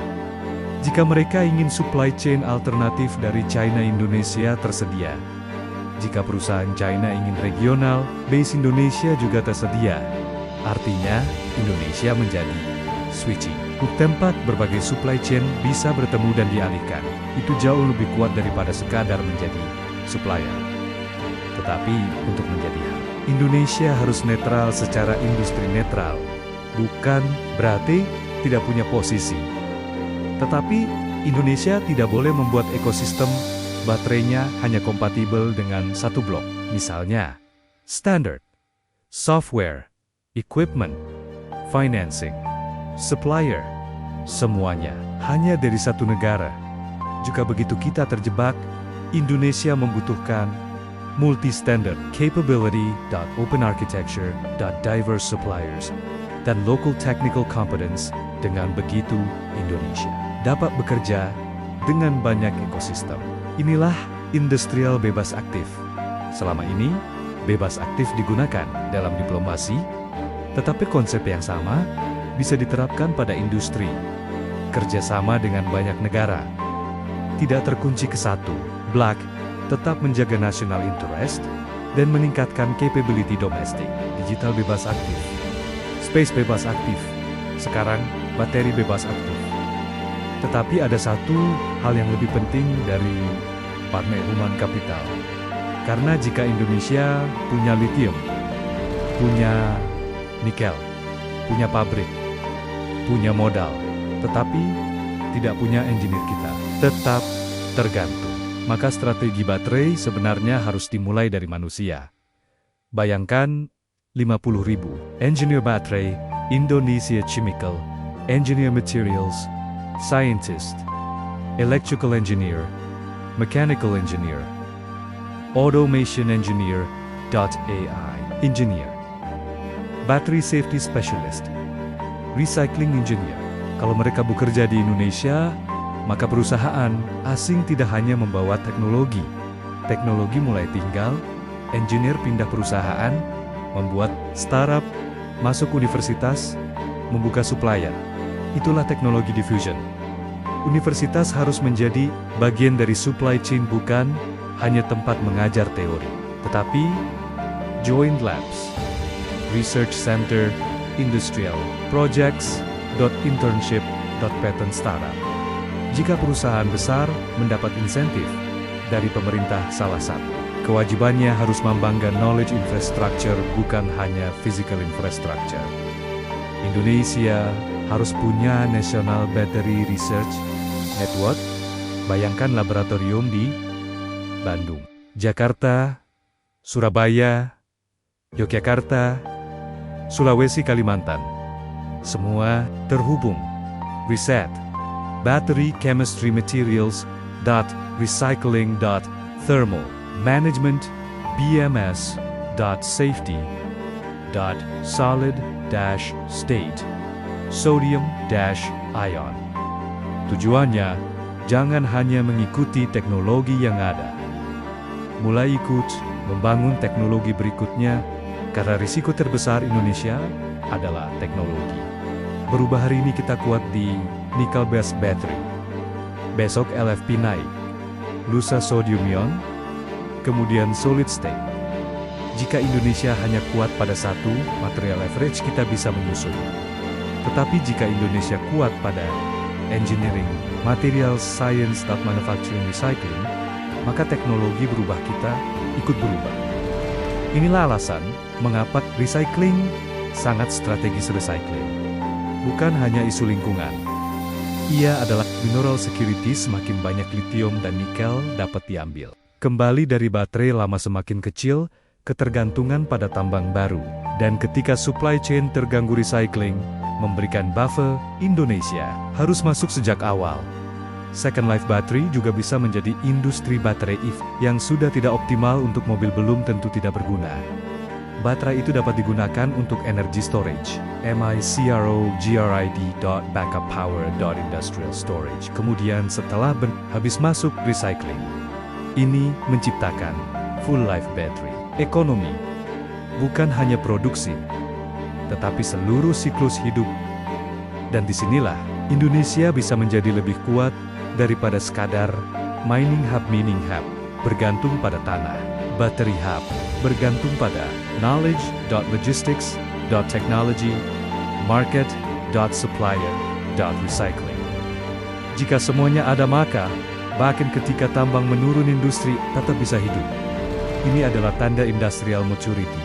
Jika mereka ingin supply chain alternatif dari China Indonesia, tersedia. Jika perusahaan China ingin regional, base Indonesia juga tersedia. Artinya, Indonesia menjadi switching tempat berbagai supply chain bisa bertemu dan dialihkan. Itu jauh lebih kuat daripada sekadar menjadi supplier. Tetapi, untuk menjadi Indonesia harus netral secara industri netral. Bukan berarti tidak punya posisi. Tetapi, Indonesia tidak boleh membuat ekosistem baterainya hanya kompatibel dengan satu blok. Misalnya, standard, software, equipment, financing, supplier, semuanya hanya dari satu negara. Jika begitu kita terjebak. Indonesia membutuhkan multi-standard capability, open architecture, diverse suppliers, dan local technical competence. Dengan begitu, Indonesia dapat bekerja dengan banyak ekosistem. Inilah industrial bebas aktif. Selama ini, bebas aktif digunakan dalam diplomasi, tetapi konsep yang sama bisa diterapkan pada industri. Kerjasama dengan banyak negara. Tidak terkunci ke satu blok, tetap menjaga national interest, dan meningkatkan capability domestik. Digital bebas aktif. Space bebas aktif. Sekarang, bateri bebas aktif. Tetapi ada satu hal yang lebih penting dari partner human capital. Karena jika Indonesia punya lithium, punya nikel, punya pabrik, punya modal, tetapi tidak punya engineer kita, tetap tergantung. Maka strategi baterai sebenarnya harus dimulai dari manusia. Bayangkan 50.000 engineer baterai, Indonesia Chemical, engineer materials, scientist, electrical engineer, mechanical engineer, automation engineer, AI engineer, battery safety specialist, recycling engineer. Kalau mereka bekerja di Indonesia, maka perusahaan asing tidak hanya membawa teknologi. Teknologi mulai tinggal, engineer pindah perusahaan, membuat startup, masuk universitas, membuka supplier. Itulah teknologi diffusion. Universitas harus menjadi bagian dari supply chain, bukan hanya tempat mengajar teori, tetapi joint labs, research center, industrial projects, internship, patent startup. Jika perusahaan besar mendapat insentif dari pemerintah, salah satu kewajibannya harus membangun knowledge infrastructure, bukan hanya physical infrastructure. Indonesia harus punya National Battery Research Network. Bayangkan laboratorium di Bandung, Jakarta, Surabaya, Yogyakarta, Sulawesi, Kalimantan. Semua terhubung. Riset, battery chemistry materials, recycling, thermal management, BMS, safety, solid, state, sodium, ion. Tujuannya, jangan hanya mengikuti teknologi yang ada. Mulai ikut membangun teknologi berikutnya, karena risiko terbesar Indonesia adalah teknologi. Berubah hari ini kita kuat di nickel based battery. Besok LFP naik. Lusa sodium ion, kemudian solid state. Jika Indonesia hanya kuat pada satu material average, kita bisa menyusul. Tetapi jika Indonesia kuat pada engineering, material science, manufacturing, recycling, maka teknologi berubah, kita ikut berubah. Inilah alasan mengapa recycling sangat strategis. Recycling bukan hanya isu lingkungan. Ia adalah mineral security. Semakin banyak lithium dan nikel dapat diambil kembali dari baterai lama, semakin kecil ketergantungan pada tambang baru. Dan ketika supply chain terganggu, recycling memberikan buffer. Indonesia harus masuk sejak awal. Second life battery juga bisa menjadi industri baterai EV yang sudah tidak optimal untuk mobil, belum tentu tidak berguna. Baterai itu dapat digunakan untuk energy storage. microgrid.backuppower.industrial storage. Kemudian setelah habis masuk recycling, ini menciptakan full life battery. Ekonomi bukan hanya produksi, tetapi seluruh siklus hidup. Dan disinilah Indonesia bisa menjadi lebih kuat daripada sekadar mining hub, bergantung pada tanah. Battery hub bergantung pada knowledge.logistics.technology, market.supplier.recycling. Jika semuanya ada, maka bahkan ketika tambang menurun, industri tetap bisa hidup. Ini adalah tanda industrial maturity.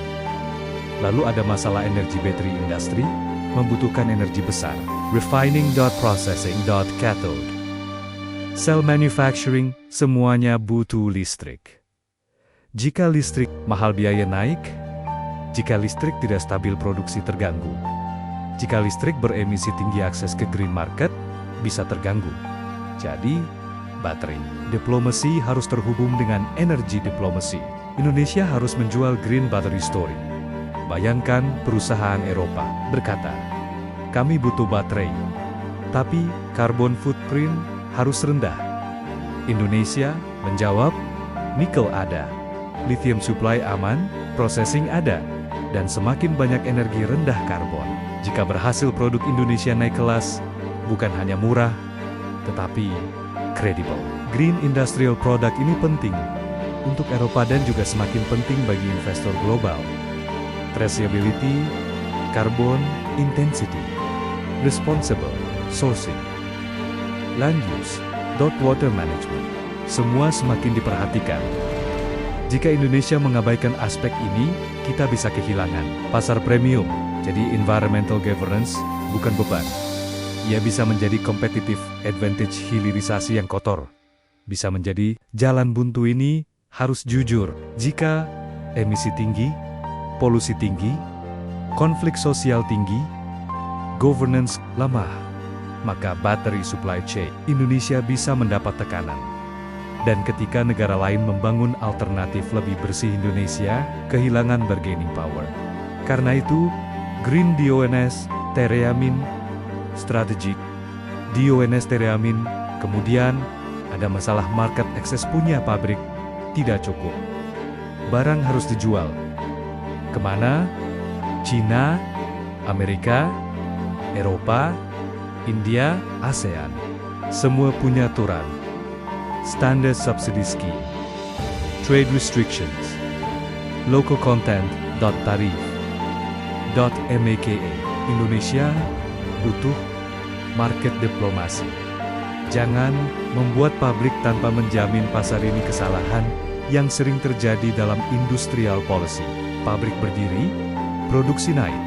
Lalu ada masalah energi. Battery industry membutuhkan energi besar. Refining.processing.cathode, cell manufacturing, semuanya butuh listrik. Jika listrik mahal, biaya naik. Jika listrik tidak stabil, produksi terganggu. Jika listrik beremisi tinggi, akses ke green market bisa terganggu. Jadi, baterai diplomasi harus terhubung dengan energi diplomasi. Indonesia harus menjual green battery story. Bayangkan perusahaan Eropa berkata, kami butuh baterai, tapi carbon footprint harus rendah. Indonesia menjawab, nikel ada, lithium supply aman, processing ada, dan semakin banyak energi rendah karbon. Jika berhasil, produk Indonesia naik kelas, bukan hanya murah, tetapi kredibel. Green industrial product ini penting untuk Eropa dan juga semakin penting bagi investor global. Traceability, carbon intensity, responsible sourcing, land use, water management, semua semakin diperhatikan. Jika Indonesia mengabaikan aspek ini, kita bisa kehilangan pasar premium. Jadi environmental governance bukan beban. Ia bisa menjadi competitive advantage. Hilirisasi yang kotor bisa menjadi jalan buntu. Ini harus jujur. Jika emisi tinggi, polusi tinggi, konflik sosial tinggi, governance lemah, maka battery supply chain Indonesia bisa mendapat tekanan. Dan ketika negara lain membangun alternatif lebih bersih, Indonesia kehilangan bargaining power. Karena itu, Green DONS Tereamin strategik, DONS Tereamin. Kemudian ada masalah market access. Punya pabrik tidak cukup, barang harus dijual kemana? Cina, Amerika, Eropa, India, ASEAN, semua punya aturan. Standard subsidy scheme, trade restrictions, local content, tarif, maka. Indonesia butuh market diplomasi. Jangan membuat pabrik tanpa menjamin pasar. Ini kesalahan yang sering terjadi dalam industrial policy. Pabrik berdiri, produksi naik,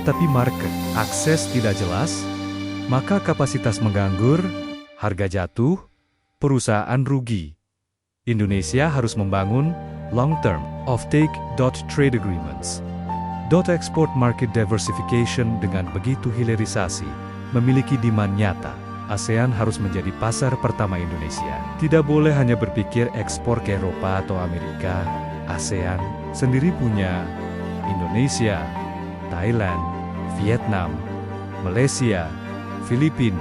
tetapi market akses tidak jelas, maka kapasitas menganggur, harga jatuh, perusahaan rugi. Indonesia harus membangun long-term offtake trade agreements, export market diversification. Dengan begitu, hilirisasi memiliki demand nyata. ASEAN harus menjadi pasar pertama Indonesia. Tidak boleh hanya berpikir ekspor ke Eropa atau Amerika. ASEAN sendiri punya Indonesia, Thailand, Vietnam, Malaysia, Filipina.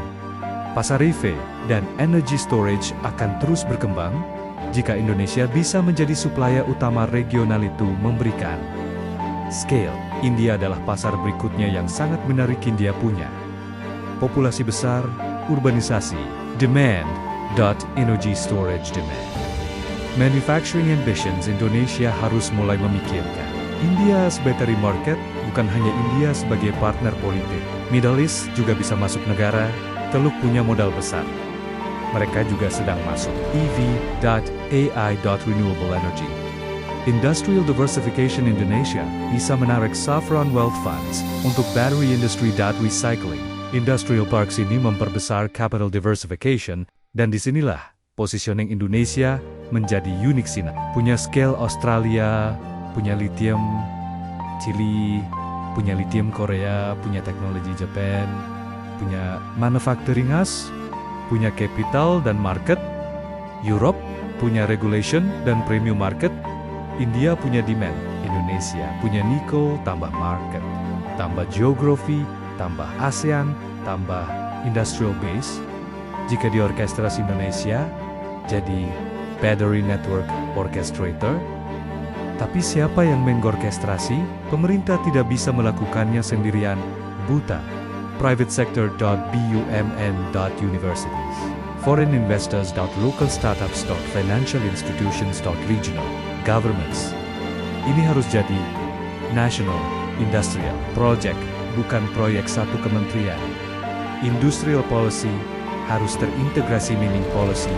Pasar EV dan energy storage akan terus berkembang jika Indonesia bisa menjadi supplier utama regional. Itu memberikan scale. India adalah pasar berikutnya yang sangat menarik. India punya populasi besar, urbanisasi, demand, energy storage demand. Manufacturing ambitions. Indonesia harus mulai memikirkan India's battery market, bukan hanya India sebagai partner politik. Middle East juga bisa masuk. Negara Teluk punya modal besar. Mereka juga sedang masuk EV.AI. Renewable energy. Industrial diversification. Indonesia bisa menarik sovereign wealth funds untuk battery industry. Recycling. Industrial parks ini memperbesar capital diversification, dan disinilah positioning Indonesia menjadi unik. Sina punya scale. Australia punya lithium, Chile punya lithium, Korea punya teknologi, Japan punya manufacturing khas, punya capital dan market, Europe punya regulation dan premium market, India punya demand, Indonesia punya nikel tambah market. tambah geografi, tambah ASEAN, tambah industrial base. Jika diorkestrasi Indonesia, jadi Battery Network Orchestrator. Tapi siapa yang mengorkestrasi? Pemerintah tidak bisa melakukannya sendirian, buta. privatesector.bumn.universities, foreign investors. Local startups. Financial institutions. Regional governments. Ini harus jadi national industrial project, bukan proyek satu kementerian. Industrial policy harus terintegrasi, meaning policy,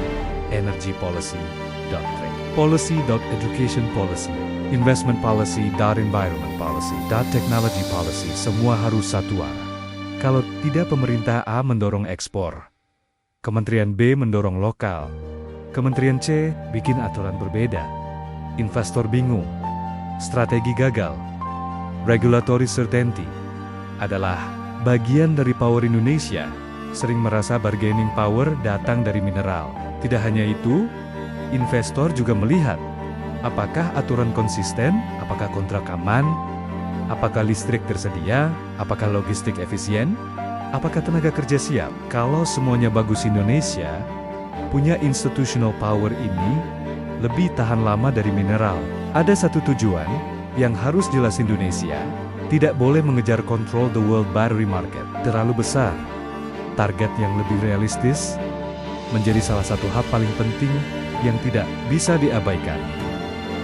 energy policy, trade policy, education policy, investment policy, environment policy, technology policy, semua harus satu arah. Kalau tidak, pemerintah A mendorong ekspor, Kementerian B mendorong lokal, Kementerian C bikin aturan berbeda, investor bingung, strategi gagal. Regulatory certainty adalah bagian dari power Indonesia, sering merasa bargaining power datang dari mineral. Tidak hanya itu, investor juga melihat apakah aturan konsisten, apakah kontrak aman, apakah listrik tersedia, apakah logistik efisien, apakah tenaga kerja siap. Kalau semuanya bagus, Indonesia punya institutional power ini lebih tahan lama dari mineral. Ada satu tujuan yang harus jelas Indonesia, tidak boleh mengejar control the world battery market. Terlalu besar. Target yang lebih realistis menjadi salah satu hal paling penting yang tidak bisa diabaikan.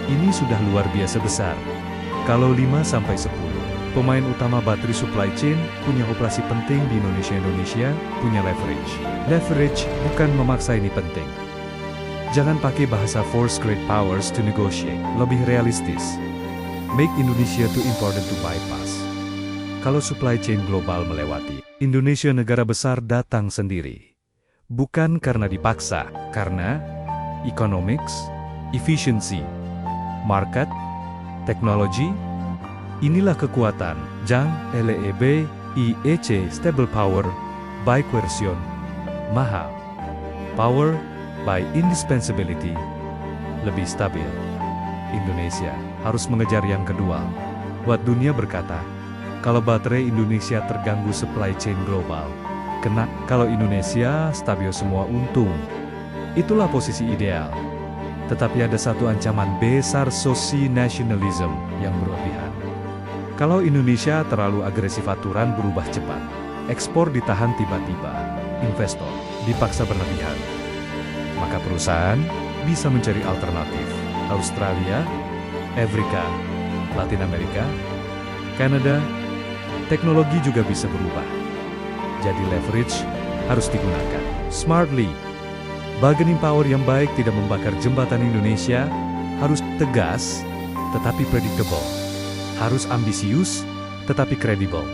Ini sudah luar biasa besar. Kalau 5-10 pemain utama baterai supply chain punya operasi penting di Indonesia punya leverage. Leverage bukan memaksa, ini penting. Jangan pakai bahasa force great powers to negotiate. Lebih realistis. Make Indonesia too important to bypass. Kalau supply chain global melewati, Indonesia negara besar datang sendiri. Bukan karena dipaksa, karena economics, efficiency, market, teknologi. Inilah kekuatan Jang LEB IEC stable power by coercion, mahal. Power by indispensability, lebih stabil. Indonesia harus mengejar yang kedua. Buat dunia berkata, kalau baterai Indonesia terganggu supply chain global, kena. Kalau Indonesia stabil, semua untung. Itulah posisi ideal. Tetapi ada satu ancaman besar, sosi-nationalism yang berlebihan. Kalau Indonesia terlalu agresif, aturan berubah cepat. Ekspor ditahan tiba-tiba. Investor dipaksa berlebihan. Maka perusahaan bisa mencari alternatif. Australia, Afrika, Latin Amerika, Kanada, teknologi juga bisa berubah. Jadi leverage harus digunakan smartly. Bargaining power yang baik tidak membakar jembatan Indonesia, harus tegas tetapi predictable. Harus ambisius tetapi kredibel.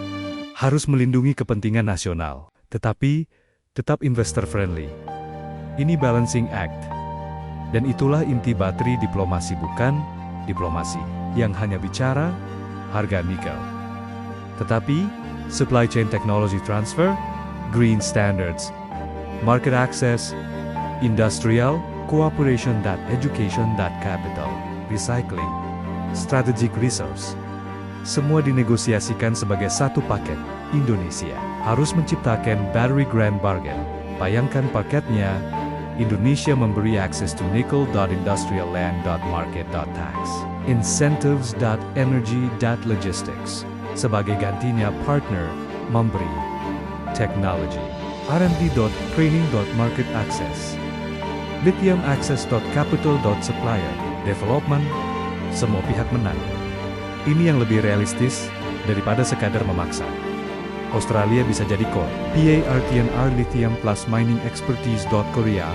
Harus melindungi kepentingan nasional, tetapi tetap investor friendly. Ini balancing act. Dan itulah inti baterai diplomasi, bukan diplomasi yang hanya bicara harga nikel. Tetapi supply chain technology transfer, green standards, market access, industrial cooperation, education, capital, recycling, strategic resource. Semua dinegosiasikan sebagai satu paket. Indonesia harus menciptakan battery grand bargain. Bayangkan paketnya. Indonesia memberi akses to nickel, industrial land, market, tax, incentives, energy, logistics. Sebagai gantinya partner memberi teknologi, R&D, training, market access, lithium access, capital, supplier, development. Semua pihak menang. Ini yang lebih realistis daripada sekadar memaksa. Australia bisa jadi core, PARTNR lithium plus mining expertise. Korea,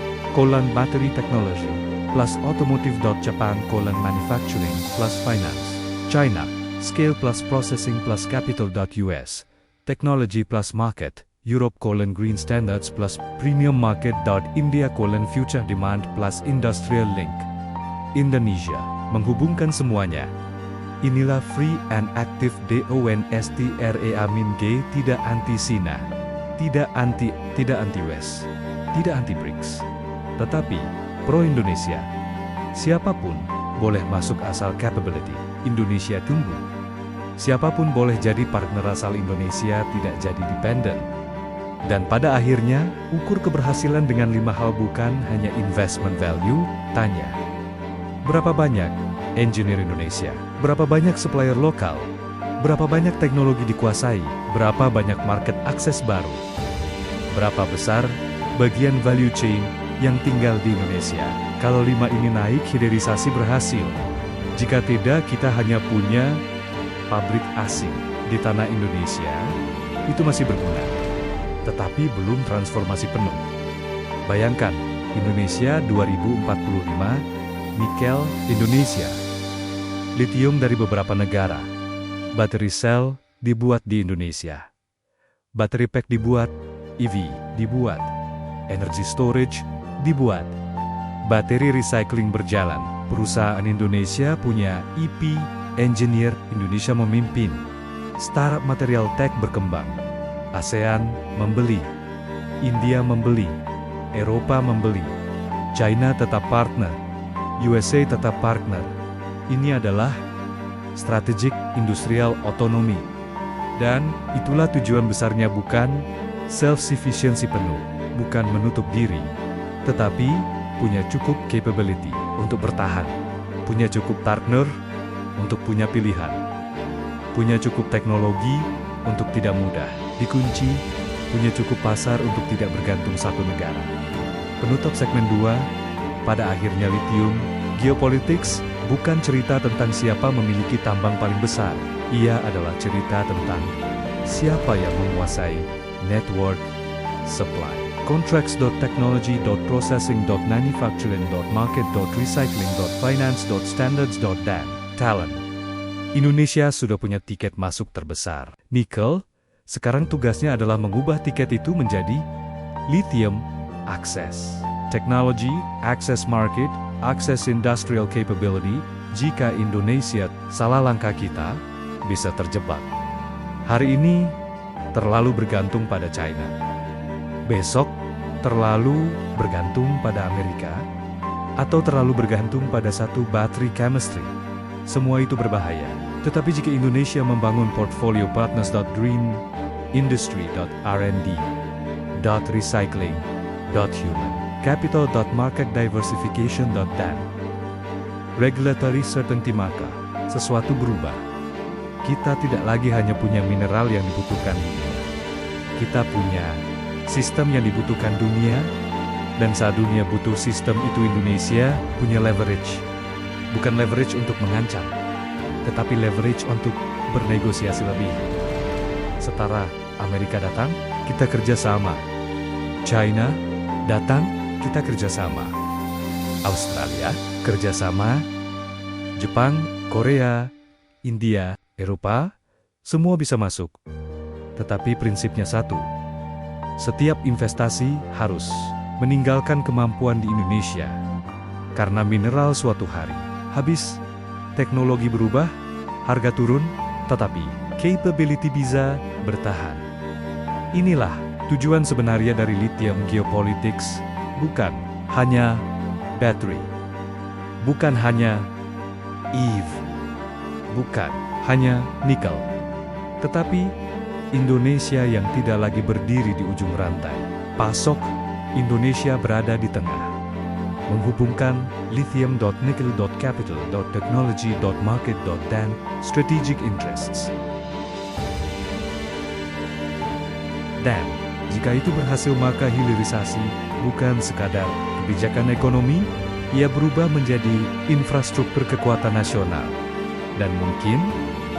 battery technology, plus automotive. Japan, manufacturing plus finance. China, scale plus processing plus capital. US, technology plus market. Europe, green standards plus premium market. India, future demand plus industrial link. Indonesia, menghubungkan semuanya. Inilah free and active DONSTREAMIN-G, tidak anti-Cina, tidak anti-West, tidak anti-BRICS, tetapi pro-Indonesia. Siapapun boleh masuk asal capability Indonesia tumbuh. siapapun boleh jadi partner asal Indonesia tidak jadi dependen. Dan pada akhirnya, ukur keberhasilan dengan 5 hal bukan hanya investment value, tanya. Berapa banyak engineer Indonesia? Berapa banyak supplier lokal? Berapa banyak teknologi dikuasai? Berapa banyak market akses baru? Berapa besar bagian value chain yang tinggal di Indonesia? Kalau 5 ini naik, hilirisasi berhasil. Jika tidak, kita hanya punya pabrik asing di tanah Indonesia, itu masih berguna. Tetapi belum transformasi penuh. Bayangkan, Indonesia 2045, nikel Indonesia. Lithium dari beberapa negara. Bateri sel dibuat di Indonesia. Bateri pack dibuat, EV dibuat. Energy storage dibuat. Bateri recycling berjalan. Perusahaan Indonesia punya IP, engineer Indonesia memimpin. Startup material tech berkembang. ASEAN membeli. India membeli. Eropa membeli. China tetap partner. USA tetap partner. Ini adalah strategic industrial autonomy. Dan itulah tujuan besarnya, bukan self-sufficiency penuh, bukan menutup diri, tetapi punya cukup capability untuk bertahan, punya cukup partner untuk punya pilihan, punya cukup teknologi untuk tidak mudah dikunci, punya cukup pasar untuk tidak bergantung satu negara. Penutup segmen 2, pada akhirnya lithium, geopolitics, bukan cerita tentang siapa memiliki tambang paling besar, ia adalah cerita tentang siapa yang menguasai network supply. Contracts.technology.processing.manufacturing.market.recycling.finance.standards.dan. Talent. Indonesia sudah punya tiket masuk terbesar, nikel. Sekarang tugasnya adalah mengubah tiket itu menjadi lithium access. Technology, access market, access industrial capability. Jika Indonesia salah langkah, kita bisa terjebak. Hari ini terlalu bergantung pada China. Besok terlalu bergantung pada Amerika, atau terlalu bergantung pada satu battery chemistry. Semua itu berbahaya. Tetapi jika Indonesia membangun portfolio partners.green, industry.R&D.recycling.human, capital.market.diversification.dan, regulatory certainty, maka sesuatu berubah. Kita tidak lagi hanya punya mineral yang dibutuhkan dunia. Kita punya sistem yang dibutuhkan dunia, dan saat dunia butuh sistem itu, Indonesia punya leverage. Bukan leverage untuk mengancam, tetapi leverage untuk bernegosiasi lebih. Setara Amerika datang, kita kerjasama. China datang, kita kerjasama. Australia kerjasama. Jepang, Korea, India, Eropa, semua bisa masuk. Tetapi prinsipnya satu. Setiap investasi harus meninggalkan kemampuan di Indonesia. Karena mineral suatu hari habis, teknologi berubah, harga turun, tetapi capability bisa bertahan. Inilah tujuan sebenarnya dari lithium geopolitics, bukan hanya battery, bukan hanya EV, bukan hanya nikel, tetapi Indonesia yang tidak lagi berdiri di ujung rantai. Pasok Indonesia berada di tengah, menghubungkan lithium.nickel.capital.technology.market.dan strategic interests. Dan jika itu berhasil, maka hilirisasi bukan sekadar kebijakan ekonomi, ia berubah menjadi infrastruktur kekuatan nasional. Dan mungkin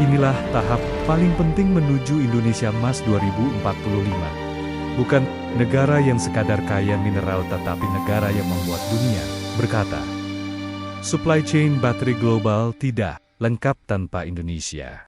inilah tahap paling penting menuju Indonesia Emas 2045. Bukan negara yang sekadar kaya mineral, tetapi negara yang membuat dunia berkata, supply chain bateri global tidak lengkap tanpa Indonesia.